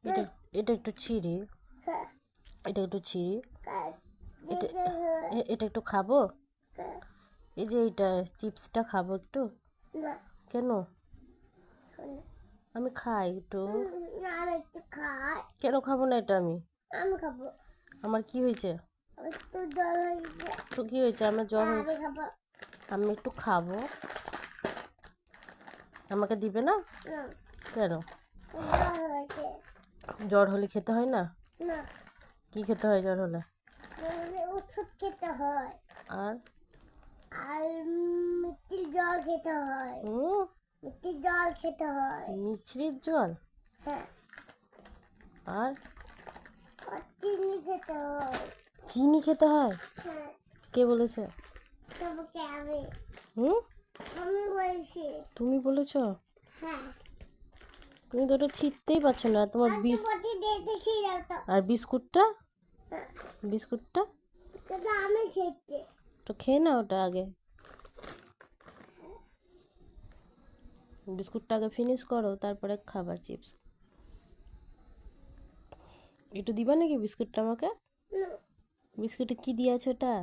এটা এটা একটু ছিঁড়ি, এটা একটু ছিঁড়ি, এটা এটা একটু খাবো, এই যে এইটা চিপসটা খাবো একটু। কেন? আমি খাই একটু। কেন খাবো না এটা? আমি খাবো। আমার কি হয়েছে? তো কি হয়েছে? আমার জ্বর হয়েছে, আমি একটু খাবো। আমাকে দিবে না? কেন? জ্বর হলে খেতে হয় না? কি খেতে হয় জ্বর হলে? ওষুধ খেতে হয় আর আর মিষ্টির জল খেতে হয়। মিষ্টির জল খেতে হয়। মিছরির জল? হ্যাঁ। আর চিনি খেতে হয়। চিনি খেতে হয়? হ্যাঁ। কে বলেছে? তোমাকে আমি বলছি। তুমি বলেছো? হ্যাঁ। তুমি তো ওটা ছিঁড়তেই পারছো না। তোমার আর বিস্কুটটা? বিস্কুটটা আমি খেতে তো খেয়ে না ওটা আগে। বিস্কুটটা আগে ফিনিশ করো, তারপরে খাবার চিপস। একটু দিবা নাকি বিস্কুটটা আমাকে? বিস্কুটে কি দিয়েছে ওটা?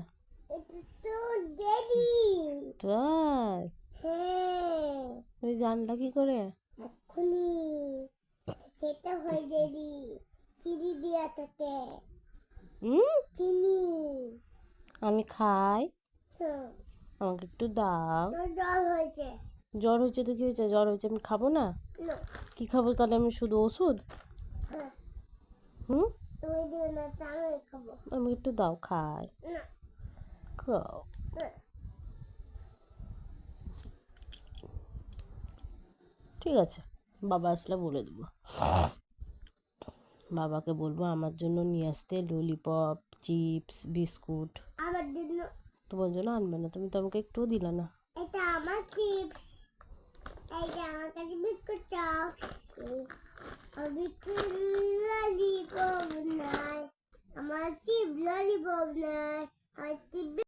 তাই? তুমি জানলা কি করে? এক্ষুনি খেতে হয় দেরি। চিনি দিয়া থাকে। চিনি আমি খাই, আমাকে একটু দাও। জল হয়েছে। জ্বর হয়েছে তো কি হয়েছে? জ্বর হয়েছে আমি খাবো না? কি খাবো তাহলে? আমি শুধু ওষুধ? তুমি দিও না, আমি খাবো। আমাকে একটু দাও, খাই। খাও। ঠিক আছে, বাবা আসলে বলে দেবো। বাবাকে বলবো আমার জন্য নিয়ে আসতে ললিপপ, চিপস, বিস্কুট। আমার জন্য? তোমার জন্য আনবে না? তুমি তো আমাকে একটুও দিলা না। এটা আমার চিপস, এইটা আমার কাছে বিস্কুট চাও। বিস্কুট